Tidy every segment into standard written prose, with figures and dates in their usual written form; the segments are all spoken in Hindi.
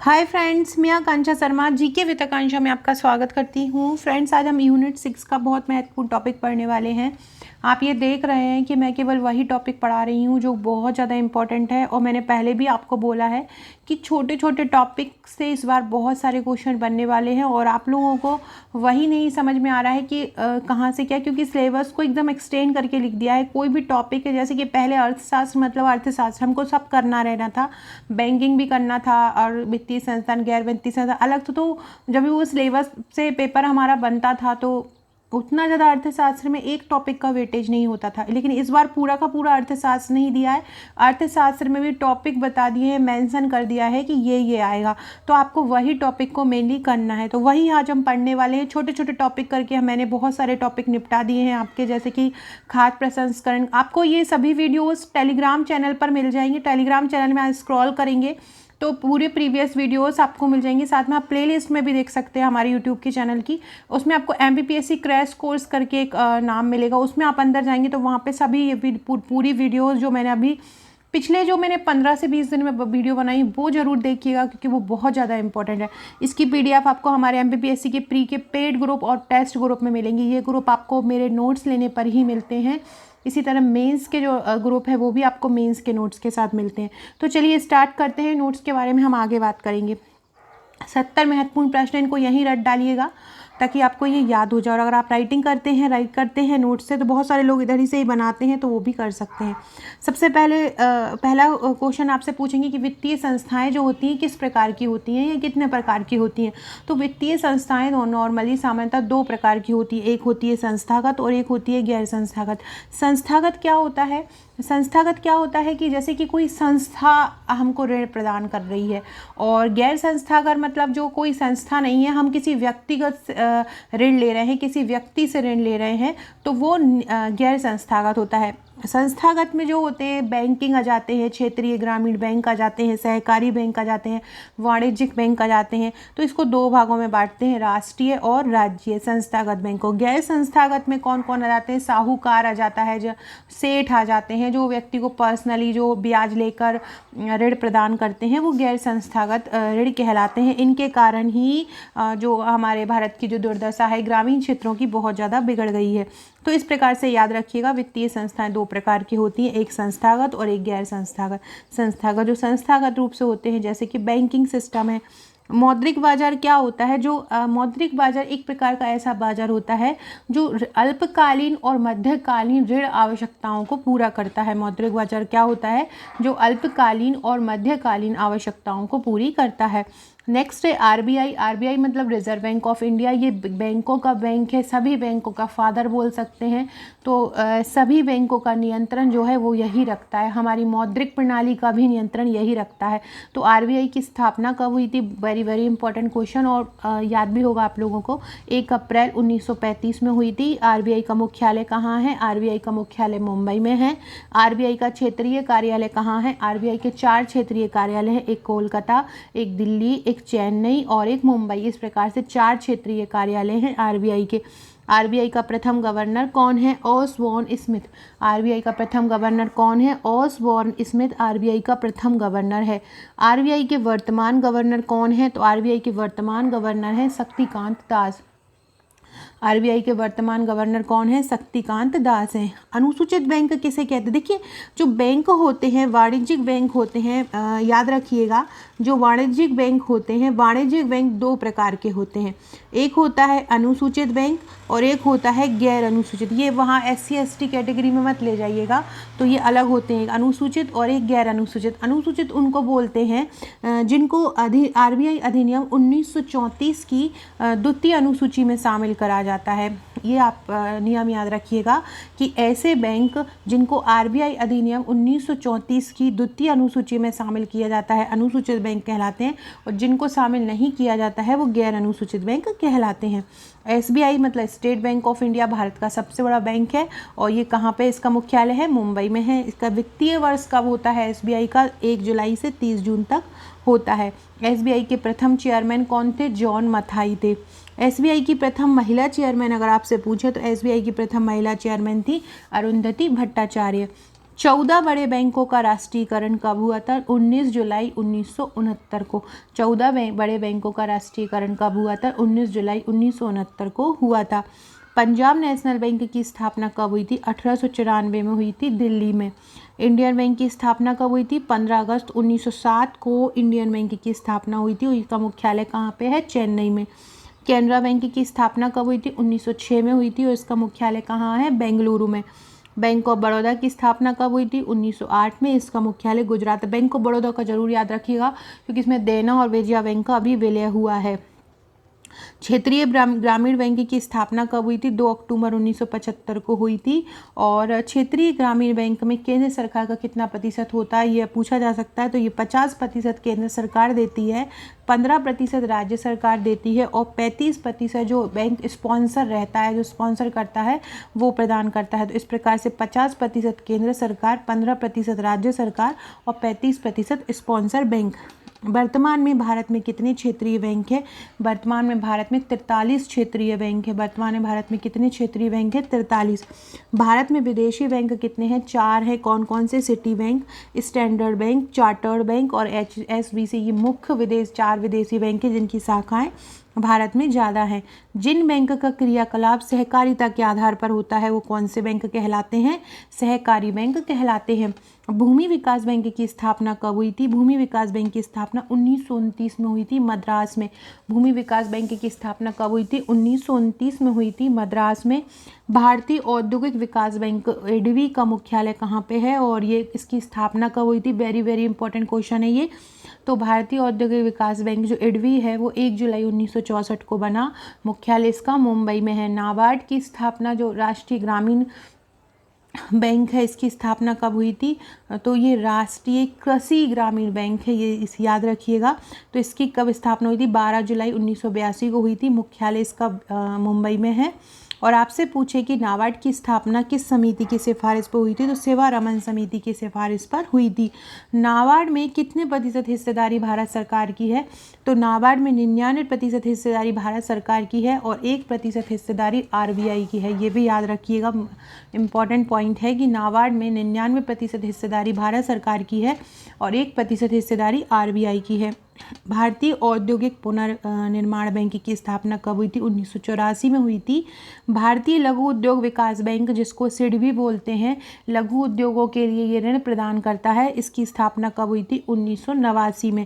हाय फ्रेंड्स, मैं आकांक्षा शर्मा जीके विद आकांक्षा में आपका स्वागत करती हूँ। फ्रेंड्स, आज हम यूनिट 6 का बहुत महत्वपूर्ण टॉपिक पढ़ने वाले हैं। आप ये देख रहे हैं कि मैं केवल वही टॉपिक पढ़ा रही हूँ जो बहुत ज़्यादा इम्पॉर्टेंट है, और मैंने पहले भी आपको बोला है कि छोटे छोटे टॉपिक से इस बार बहुत सारे क्वेश्चन बनने वाले हैं, और आप लोगों को वही नहीं समझ में आ रहा है कि कहाँ से क्या, क्योंकि सिलेबस को एकदम एक्सटेंड करके लिख दिया है। कोई भी टॉपिक है, जैसे कि पहले अर्थशास्त्र मतलब अर्थशास्त्र हमको सब करना रहना था, बैंकिंग भी करना था, और वित्तीय संस्थान गैर वित्तीय संस्थान अलग तो जब भी वो सिलेबस से पेपर हमारा बनता था तो उतना ज़्यादा अर्थशास्त्र में एक टॉपिक का वेटेज नहीं होता था। लेकिन इस बार पूरा का पूरा अर्थशास्त्र नहीं दिया है, अर्थशास्त्र में भी टॉपिक बता दिए हैं, मेंशन कर दिया है कि ये आएगा, तो आपको वही टॉपिक को मेनली करना है। तो वही आज हम पढ़ने वाले हैं। छोटे छोटे टॉपिक करके मैंने बहुत सारे टॉपिक निपटा दिए हैं आपके, जैसे कि खाद्य प्रसंस्करण। आपको ये सभी वीडियोज़ टेलीग्राम चैनल पर मिल जाएंगे। टेलीग्राम चैनल में आप स्क्रॉल करेंगे तो पूरे प्रीवियस वीडियोस आपको मिल जाएंगी। साथ में आप प्लेलिस्ट में भी देख सकते हैं हमारे यूट्यूब के चैनल की। उसमें आपको MPPSC क्रैश कोर्स करके एक नाम मिलेगा, उसमें आप अंदर जाएंगे तो वहाँ पे सभी पूरी वीडियोस जो मैंने अभी पिछले जो मैंने 15 से 20 दिन में वीडियो बनाई वो ज़रूर देखिएगा, क्योंकि वो बहुत ज़्यादा इंपॉर्टेंट है। इसकी PDF आपको हमारे MPPSC के प्री के पेड ग्रुप और टेस्ट ग्रुप में मिलेंगी। ये ग्रुप आपको मेरे नोट्स लेने पर ही मिलते हैं। इसी तरह मेंस के जो ग्रुप है वो भी आपको मेंस के नोट्स के साथ मिलते हैं। तो चलिए स्टार्ट करते हैं। नोट्स के बारे में हम आगे बात करेंगे। 70 महत्वपूर्ण प्रश्न, इनको यहीं रट डालिएगा ताकि आपको ये याद हो जाए। और अगर आप राइट करते हैं नोट से, तो बहुत सारे लोग इधर ही से ही बनाते हैं, तो वो भी कर सकते हैं। सबसे पहला क्वेश्चन आपसे पूछेंगे कि वित्तीय संस्थाएं जो होती हैं किस प्रकार की होती हैं या कितने प्रकार की होती हैं। तो वित्तीय संस्थाएं नॉर्मली सामान्यतः दो प्रकार की होती है, एक होती है संस्थागत और एक होती है गैर संस्थागत। संस्थागत क्या होता है? संस्थागत क्या होता है कि जैसे कि कोई संस्था हमको ऋण प्रदान कर रही है, और गैर संस्थागत मतलब जो कोई संस्था नहीं है, हम किसी व्यक्तिगत ऋण ले रहे हैं, किसी व्यक्ति से ऋण ले रहे हैं, तो वो गैर संस्थागत होता है। संस्थागत में जो होते हैं बैंकिंग आ जाते हैं, क्षेत्रीय ग्रामीण बैंक आ जाते हैं, सहकारी बैंक आ जाते हैं, वाणिज्यिक बैंक आ जाते हैं। तो इसको दो भागों में बांटते हैं, राष्ट्रीय और राज्य संस्थागत बैंकों। गैर संस्थागत में कौन कौन आ जाते हैं? साहूकार आ जाता है, जो सेठ आ जाते हैं, जो व्यक्ति को पर्सनली जो ब्याज लेकर ऋण प्रदान करते हैं, वो गैर संस्थागत ऋण कहलाते हैं। इनके कारण ही जो हमारे भारत की जो दुर्दशा है ग्रामीण क्षेत्रों की बहुत ज़्यादा बिगड़ गई है। तो इस प्रकार से याद रखिएगा, वित्तीय संस्थाएं दो प्रकार की होती हैं, एक संस्थागत और एक गैर संस्थागत। संस्थागत जो संस्थागत रूप से होते हैं, जैसे कि बैंकिंग सिस्टम है। मौद्रिक बाजार क्या होता है? जो मौद्रिक बाजार एक प्रकार का ऐसा बाजार होता है जो अल्पकालीन और मध्यकालीन ऋण आवश्यकताओं को पूरा करता है। मौद्रिक बाजार क्या होता है? जो अल्पकालीन और मध्यकालीन आवश्यकताओं को पूरी करता है। नेक्स्ट है RBI मतलब रिजर्व बैंक ऑफ इंडिया। ये बैंकों का बैंक है, सभी बैंकों का फादर बोल सकते हैं। तो सभी बैंकों का नियंत्रण जो है वो यही रखता है, हमारी मौद्रिक प्रणाली का भी नियंत्रण यही रखता है। तो RBI की स्थापना कब हुई थी? वेरी इंपॉर्टेंट क्वेश्चन, और याद भी होगा आप लोगों को, 1 अप्रैल 1935 में हुई थी। RBI का मुख्यालय कहाँ है? RBI का मुख्यालय मुंबई में है। RBI का क्षेत्रीय कार्यालय कहाँ है? RBI के 4 क्षेत्रीय कार्यालय हैं, एक कोलकाता, एक दिल्ली, एक चेन्नई और एक मुंबई। इस प्रकार से 4 क्षेत्रीय कार्यालय हैं RBI के। RBI का प्रथम गवर्नर कौन है? Osborne Smith. RBI का प्रथम गवर्नर कौन है? ऑसबॉर्न स्मिथ RBI का प्रथम गवर्नर है। RBI के वर्तमान गवर्नर कौन है? तो RBI के वर्तमान गवर्नर है शक्तिकांत दास। RBI के वर्तमान गवर्नर कौन है? शक्तिकांत दास हैं। अनुसूचित बैंक किसे कहते हैं? देखिए, जो बैंक होते हैं, वाणिज्यिक बैंक होते हैं, याद रखिएगा, जो वाणिज्यिक बैंक होते हैं, वाणिज्यिक बैंक दो प्रकार के होते हैं। एक होता है अनुसूचित बैंक और एक होता है गैर अनुसूचित। ये वहाँ SC ST कैटेगरी में मत ले जाइएगा, तो ये अलग होते हैं, एक अनुसूचित और एक गैर अनुसूचित। अनुसूचित उनको बोलते हैं जिनको RBI अधिनियम 1934 की द्वितीय अनुसूची में शामिल करा जाता है। ये आप नियम याद रखिएगा कि ऐसे बैंक जिनको RBI अधिनियम 1934 की द्वितीय अनुसूची में शामिल किया जाता है अनुसूचित बैंक कहलाते हैं, और जिनको शामिल नहीं किया जाता है वो गैर अनुसूचित बैंक कहलाते हैं। SBI मतलब state bank of India Bharat का सबसे बड़ा बैंक है, और ये कहाँ पे इसका मुख्यालय है? मुंबई में है। इसका वित्तीय वर्ष कब होता है SBI का? 1 जुलाई से 30 जून तक होता है। SBI के प्रथम चेयरमैन कौन थे? जॉन मथाई थे। SBI की प्रथम महिला चेयरमैन अगर आपसे पूछे तो SBI की प्रथम महिला चेयरमैन थी अरुंधति भट्टाचार्य। 14 बड़े बैंकों का राष्ट्रीयकरण कब हुआ था? 19 जुलाई 1969 को। 14 बड़े बैंकों का राष्ट्रीयकरण कब हुआ था? 19 जुलाई 1969 को हुआ था। पंजाब नेशनल बैंक की स्थापना कब हुई थी? 1894 में हुई थी, दिल्ली में। इंडियन बैंक की स्थापना कब हुई थी? 15 अगस्त 1907 को इंडियन बैंक की स्थापना हुई थी और इसका मुख्यालय कहाँ पे है? चेन्नई में। कैनरा बैंक की स्थापना कब हुई थी? 1906 में हुई थी और इसका मुख्यालय कहाँ है? बेंगलुरु में। बैंक ऑफ बड़ौदा की स्थापना कब हुई थी? 1908 में। इसका मुख्यालय गुजरात। बैंक ऑफ बड़ौदा का जरूर याद रखिएगा क्योंकि इसमें देना और विजया बैंक का अभी विलय हुआ है। क्षेत्रीय ग्रामीण बैंक की स्थापना कब हुई थी? 2 अक्टूबर 1975 को हुई थी। और क्षेत्रीय ग्रामीण बैंक में केंद्र सरकार का कितना प्रतिशत होता है, यह पूछा जा सकता है। तो ये 50% केंद्र सरकार देती है, 15% राज्य सरकार देती है और 35% जो बैंक स्पॉन्सर रहता है, जो स्पॉन्सर करता है, वो प्रदान करता है। तो इस प्रकार से 50% केंद्र सरकार, 15% राज्य सरकार और 35% स्पॉन्सर बैंक। वर्तमान में भारत में कितने क्षेत्रीय बैंक है? वर्तमान में भारत में 43 क्षेत्रीय बैंक है। वर्तमान में भारत में कितने क्षेत्रीय बैंक है? 43। भारत में विदेशी बैंक कितने हैं? 4 है। कौन कौन से? City bank, standard bank, chartered bank और HSBC। ये मुख्य 4 विदेशी बैंक है जिनकी शाखाएं भारत में ज़्यादा है। जिन बैंक का क्रियाकलाप सहकारिता के आधार पर होता है वो कौन से बैंक कहलाते हैं? सहकारी बैंक कहलाते हैं। भूमि विकास बैंक की स्थापना कब हुई थी? भूमि विकास बैंक की स्थापना 1929 में हुई थी, मद्रास में। भूमि विकास बैंक की स्थापना कब हुई थी? 1929 में हुई थी, मद्रास में। भारतीय औद्योगिक विकास बैंक एडवी का मुख्यालय कहाँ पे है और ये इसकी स्थापना कब हुई थी? वेरी वेरी इंपॉर्टेंट क्वेश्चन है ये। तो भारतीय औद्योगिक विकास बैंक जो एडवी है वो 1 जुलाई 1964 को बना। मुख्यालय इसका मुंबई में है। नाबार्ड की स्थापना, जो राष्ट्रीय ग्रामीण बैंक है, इसकी स्थापना कब हुई थी? तो ये राष्ट्रीय कृषि ग्रामीण बैंक है, ये इस याद रखिएगा। तो इसकी कब स्थापना हुई थी? 12 जुलाई 1982 को हुई थी। मुख्यालय इसका मुंबई में है। और आपसे पूछे कि नाबार्ड की स्थापना किस समिति की सिफारिश पर हुई थी? तो सेवा रमन समिति की सिफारिश पर हुई थी। नाबार्ड में कितने प्रतिशत हिस्सेदारी भारत सरकार की है? तो नाबार्ड में 99% हिस्सेदारी भारत सरकार की है और 1% हिस्सेदारी RBI की है। ये भी याद रखिएगा, इम्पॉर्टेंट पॉइंट है कि नाबार्ड में 99% हिस्सेदारी भारत सरकार की है और 1% हिस्सेदारी RBI की है। भारतीय औद्योगिक पुनर्निर्माण बैंक की स्थापना कब हुई थी? 1984 में हुई थी। भारतीय लघु उद्योग विकास बैंक, जिसको सिडबी बोलते हैं, लघु उद्योगों के लिए ये ऋण प्रदान करता है। इसकी स्थापना कब हुई थी? 1989 में।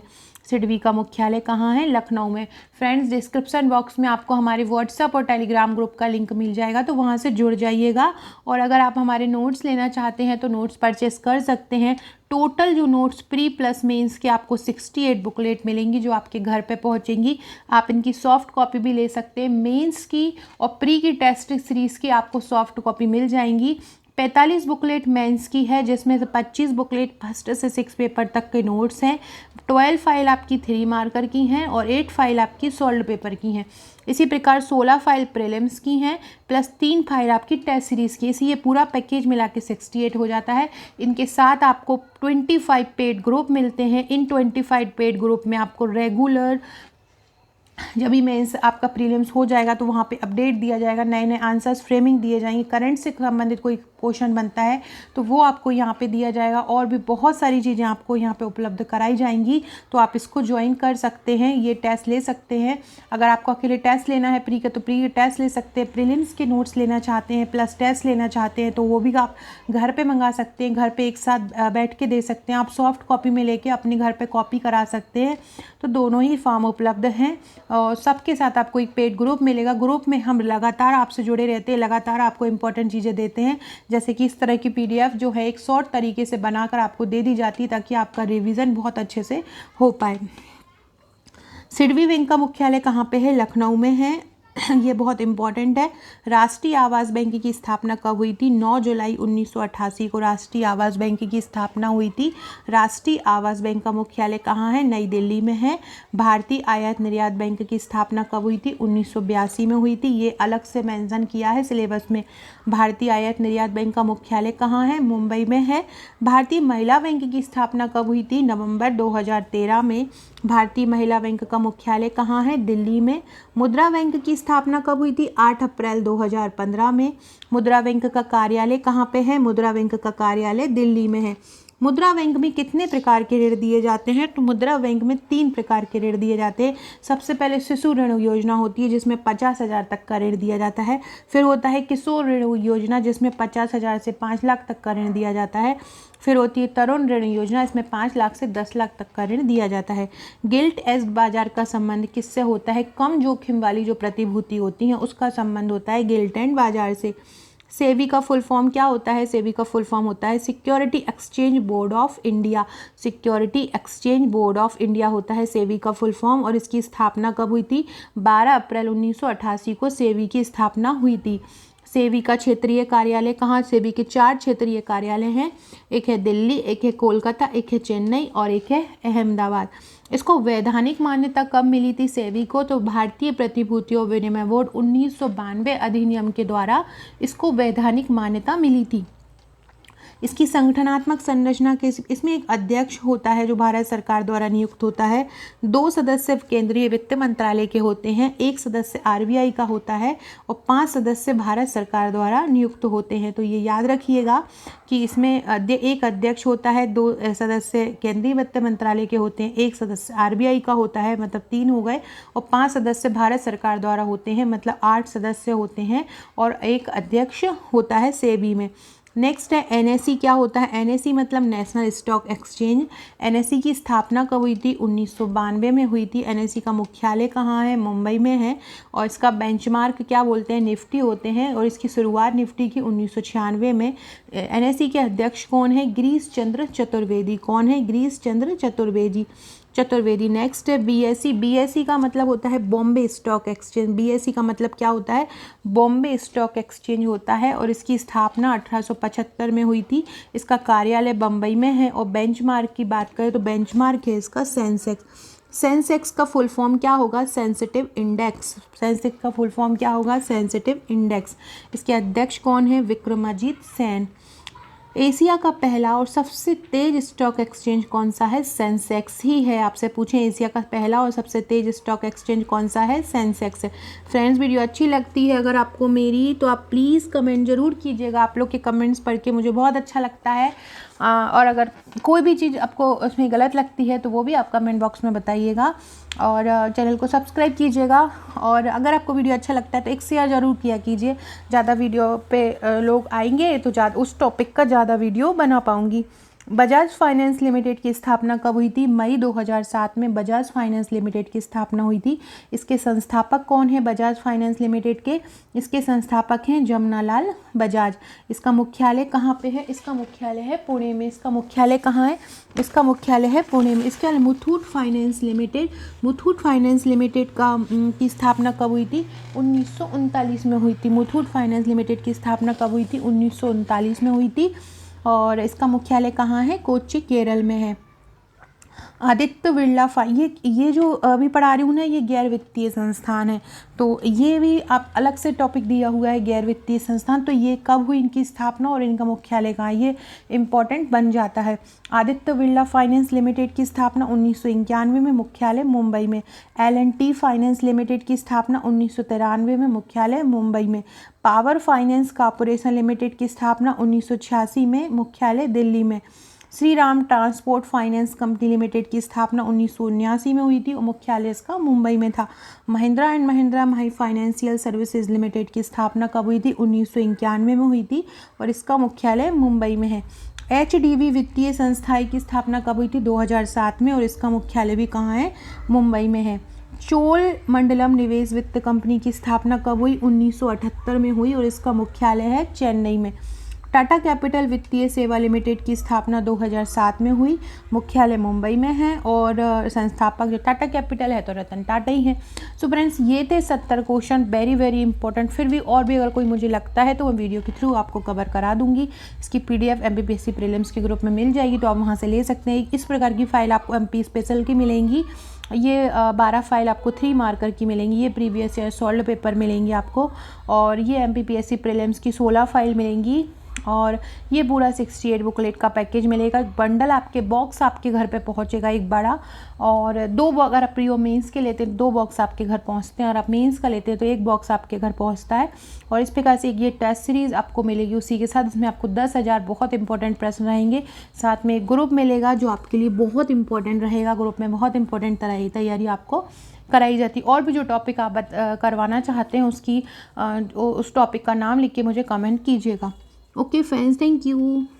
सिडबी का मुख्यालय कहाँ है? लखनऊ में। फ्रेंड्स, डिस्क्रिप्शन बॉक्स में आपको हमारे व्हाट्सएप और टेलीग्राम ग्रुप का लिंक मिल जाएगा, तो वहाँ से जुड़ जाइएगा। और अगर आप हमारे नोट्स लेना चाहते हैं तो नोट्स परचेस कर सकते हैं। टोटल जो नोट्स प्री प्लस मेंस के आपको 68 बुकलेट मिलेंगी जो आपके घर पे पहुंचेंगी। आप इनकी सॉफ्ट कॉपी भी ले सकते हैं। मेंस की और प्री की टेस्ट सीरीज़ की आपको सॉफ्ट कॉपी मिल जाएंगी। 45 बुकलेट मेंस की है जिसमें से 25 बुकलेट फर्स्ट से 6 पेपर तक के नोट्स हैं। 12 फाइल आपकी 3 मार्कर की हैं और 8 फाइल आपकी सॉल्व पेपर की हैं। इसी प्रकार 16 फाइल प्रीलिम्स की हैं प्लस 3 फाइल आपकी टेस्ट सीरीज़ की। इसी ये पूरा पैकेज मिला के 68 हो जाता है। इनके साथ आपको 25 पेड ग्रुप मिलते हैं। इन 25 पेड ग्रुप में आपको रेगुलर, जब भी मेंस आपका प्रीलिम्स हो जाएगा तो वहाँ पे अपडेट दिया जाएगा, नए नए आंसर्स फ्रेमिंग दिए जाएंगे। करंट से संबंधित कोई क्वेश्चन बनता है तो वो आपको यहाँ पे दिया जाएगा और भी बहुत सारी चीज़ें आपको यहाँ पे उपलब्ध कराई जाएंगी। तो आप इसको ज्वाइन कर सकते हैं, ये टेस्ट ले सकते हैं। अगर आपको अकेले टेस्ट लेना है प्री का तो प्री के टेस्ट ले सकते हैं। प्रीलिम्स के नोट्स लेना चाहते हैं प्लस टेस्ट लेना चाहते हैं तो वो भी आप घर पर मंगा सकते हैं, घर पर एक साथ बैठ के दे सकते हैं। आप सॉफ्ट कॉपी में लेके अपने घर पर कॉपी करा सकते हैं। तो दोनों ही फॉर्म उपलब्ध हैं और सबके साथ आपको एक पेड ग्रुप मिलेगा। ग्रुप में हम लगातार आपसे जुड़े रहते हैं, लगातार आपको इंपॉर्टेंट चीज़ें देते हैं, जैसे कि इस तरह की PDF जो है एक शॉर्ट तरीके से बनाकर आपको दे दी जाती है ताकि आपका रिवीजन बहुत अच्छे से हो पाए। सिडबी बैंक का मुख्यालय कहाँ पे है? लखनऊ में है। ये बहुत इंपॉर्टेंट है। राष्ट्रीय आवास बैंक की स्थापना कब हुई थी? 9 जुलाई 1988 को राष्ट्रीय आवास बैंक की स्थापना हुई थी। राष्ट्रीय आवास बैंक का मुख्यालय कहाँ है? नई दिल्ली में है। भारतीय आयात निर्यात बैंक की स्थापना कब हुई थी? 1982 में हुई थी। ये अलग से मेंशन किया है सिलेबस में। भारतीय आयात निर्यात बैंक का मुख्यालय कहाँ है? मुंबई में है। भारतीय महिला बैंक की स्थापना कब हुई थी? नवंबर 2013 में। भारतीय महिला बैंक का मुख्यालय कहाँ है? दिल्ली में। मुद्रा बैंक की स्थापना कब हुई थी? 8 अप्रैल 2015 में। मुद्रा बैंक का कार्यालय कहाँ पे है? मुद्रा बैंक का कार्यालय दिल्ली में है। मुद्रा बैंक में कितने प्रकार के ऋण दिए जाते हैं? तो मुद्रा बैंक में 3 प्रकार के ऋण दिए जाते हैं। सबसे पहले शिशु ऋण योजना होती है जिसमें 50,000 तक का ऋण दिया जाता है। फिर होता है किशोर ऋण योजना जिसमें 50,000 से 5 लाख तक का ऋण दिया जाता है। फिर होती है तरुण ऋण योजना, इसमें 5 लाख से 10 लाख तक का ऋण दिया जाता है। गिल्ट एज बाजार का संबंध किससे होता है? कम जोखिम वाली जो प्रतिभूति होती हैं उसका संबंध होता है गिल्ट एंड बाजार से। सेबी का फुल फॉर्म क्या होता है? सेबी का फुल फॉर्म होता है security exchange board of India. Security exchange board of India होता है सेबी का फुल फॉर्म। और इसकी स्थापना कब हुई थी? 12 अप्रैल 1988 को सेबी की स्थापना हुई थी। सेबी का क्षेत्रीय कार्यालय कहाँ? सेबी के 4 क्षेत्रीय कार्यालय हैं। एक है दिल्ली, एक है कोलकाता, एक है चेन्नई और एक है अहमदाबाद। इसको वैधानिक मान्यता कब मिली थी सेबी को? तो भारतीय प्रतिभूतियों विनिमय बोर्ड 1992 अधिनियम के द्वारा इसको वैधानिक मान्यता मिली थी। इसकी संगठनात्मक संरचना के इसमें एक अध्यक्ष होता है जो भारत सरकार द्वारा नियुक्त होता है। 2 सदस्य केंद्रीय वित्त मंत्रालय के होते हैं, 1 सदस्य आरबीआई का होता है और 5 सदस्य भारत सरकार द्वारा नियुक्त होते हैं। तो ये याद रखिएगा कि इसमें एक अध्यक्ष होता है, 2 सदस्य केंद्रीय वित्त मंत्रालय के होते हैं, 1 सदस्य आरबीआई का होता है, मतलब 3 हो गए, और 5 सदस्य भारत सरकार द्वारा होते हैं, मतलब 8 सदस्य होते हैं और एक अध्यक्ष होता है सेबी में। नेक्स्ट है एनएसई। क्या होता है? एनएसई मतलब नेशनल स्टॉक एक्सचेंज। एनएसई की स्थापना कब हुई थी? 1992 में हुई थी। एनएसई का मुख्यालय कहाँ है? मुंबई में है। और इसका बेंचमार्क क्या बोलते हैं? निफ्टी होते हैं। और इसकी शुरुआत निफ्टी की 1996 में। एनएसई के अध्यक्ष कौन है? गिरीश चंद्र चतुर्वेदी। कौन है? गिरीश चंद्र चतुर्वेदी। नेक्स्ट है बीएसई। बीएसई का मतलब होता है बॉम्बे स्टॉक एक्सचेंज। बीएसई का मतलब क्या होता है? बॉम्बे स्टॉक एक्सचेंज होता है और इसकी स्थापना 1875 में हुई थी। इसका कार्यालय बम्बई में है। और बेंचमार्क की बात करें तो बेंचमार्क है इसका सेंसेक्स। सेंसेक्स का फुल फॉर्म क्या होगा? Sensitive index. सेंसेक्स का फुल फॉर्म क्या होगा? Sensitive index. इसके अध्यक्ष कौन है? विक्रमाजीत सेन। एशिया का पहला और सबसे तेज स्टॉक एक्सचेंज कौन सा है? सेंसेक्स ही है। आपसे पूछें एशिया का पहला और सबसे तेज स्टॉक एक्सचेंज कौन सा है? सेंसेक्स है। फ्रेंड्स, वीडियो अच्छी लगती है अगर आपको मेरी, तो आप प्लीज़ कमेंट ज़रूर कीजिएगा। आप लोग के कमेंट्स पढ़ के मुझे बहुत अच्छा लगता है। और अगर कोई भी चीज़ आपको उसमें गलत लगती है तो वो भी आप कमेंट बॉक्स में बताइएगा। और चैनल को सब्सक्राइब कीजिएगा। और अगर आपको वीडियो अच्छा लगता है तो एक शेयर ज़रूर किया कीजिए। ज़्यादा वीडियो पे लोग आएंगे तो ज़्यादा उस टॉपिक का ज़्यादा वीडियो बना पाऊँगी। बजाज फाइनेंस लिमिटेड की स्थापना कब हुई थी? मई 2007 में बजाज फाइनेंस लिमिटेड की स्थापना हुई थी। इसके संस्थापक कौन है बजाज फाइनेंस लिमिटेड के? इसके संस्थापक हैं जमनालाल बजाज। इसका मुख्यालय कहाँ पे है? इसका मुख्यालय है पुणे में। इसका मुख्यालय कहाँ है? इसका मुख्यालय है पुणे में। इसके अलावा Muthoot finance limited. Muthoot finance limited की स्थापना कब हुई थी? 1939 में हुई थी। मुथूट फाइनेंस लिमिटेड की स्थापना कब हुई थी? 1939 में हुई थी। और इसका मुख्यालय कहाँ है? कोच्चि, केरल में है। आदित्य बिरला ये जो अभी पढ़ा रही हूँ ना, ये गैर वित्तीय संस्थान है। तो ये भी आप अलग से टॉपिक दिया हुआ है, गैर वित्तीय संस्थान। तो ये कब हुई इनकी स्थापना और इनका मुख्यालय कहाँ, ये इम्पॉर्टेंट बन जाता है। आदित्य बिरला फाइनेंस लिमिटेड की स्थापना 1991 में, मुख्यालय मुंबई में। L&T फाइनेंस लिमिटेड की स्थापना 1993 में, मुख्यालय मुंबई में। पावर फाइनेंस कॉरपोरेशन लिमिटेड की स्थापना 1986 में, मुख्यालय दिल्ली में। Shri Ram transport finance company limited की स्थापना 1979 में हुई थी और मुख्यालय इसका मुंबई में था। Mahindra and Mahindra Mahi financial services limited की स्थापना कब हुई थी? 1991 में हुई थी और इसका मुख्यालय मुंबई में है। HDB वित्तीय संस्थाएं की स्थापना कब हुई थी? 2007 में और इसका मुख्यालय भी कहाँ है? मुंबई में है। चोल मंडलम निवेश वित्त कंपनी की स्थापना कब हुई? 1978 में हुई और इसका मुख्यालय है चेन्नई में। टाटा कैपिटल वित्तीय सेवा लिमिटेड की स्थापना 2007 में हुई, मुख्यालय मुंबई में है और संस्थापक जो टाटा कैपिटल है तो रतन टाटा ही है। सो फ्रेंड्स, ये थे 70 क्वेश्चन, वेरी वेरी इंपॉर्टेंट। फिर भी और भी अगर कोई मुझे लगता है तो मैं वीडियो के थ्रू आपको कवर करा दूंगी। इसकी PDF MPPSC प्रीलिम्स के ग्रुप में मिल जाएगी, तो आप वहाँ से ले सकते हैं। इस प्रकार की फाइल आपको MP स्पेशल की मिलेंगी। ये 12 फाइल आपको 3 मार्कर की मिलेंगी। ये प्रीवियस ईयर सॉल्व पेपर मिलेंगी आपको। और ये MPPSC प्रीलिम्स की 16 फाइल मिलेंगी और ये पूरा 68 बुकलेट का पैकेज मिलेगा। बंडल आपके बॉक्स आपके घर पे पहुंचेगा एक बड़ा, और दो, अगर आप प्री और मेंस के लेते हैं 2 बॉक्स आपके घर पहुंचते हैं, और आप मेंस का लेते हैं तो 1 बॉक्स आपके घर पहुंचता है। और इस प्रकार से ये टेस्ट सीरीज़ आपको मिलेगी उसी के साथ। इसमें आपको 10,000 बहुत इंपॉर्टेंट प्रश्न रहेंगे, साथ में एक ग्रुप मिलेगा जो आपके लिए बहुत इंपॉर्टेंट रहेगा। ग्रुप में बहुत इंपॉर्टेंट तैयारी आपको कराई जाती। और भी जो टॉपिक आप करवाना चाहते हैं उसकी उस टॉपिक का नाम लिख के मुझे कमेंट कीजिएगा। Okay friends, thank you.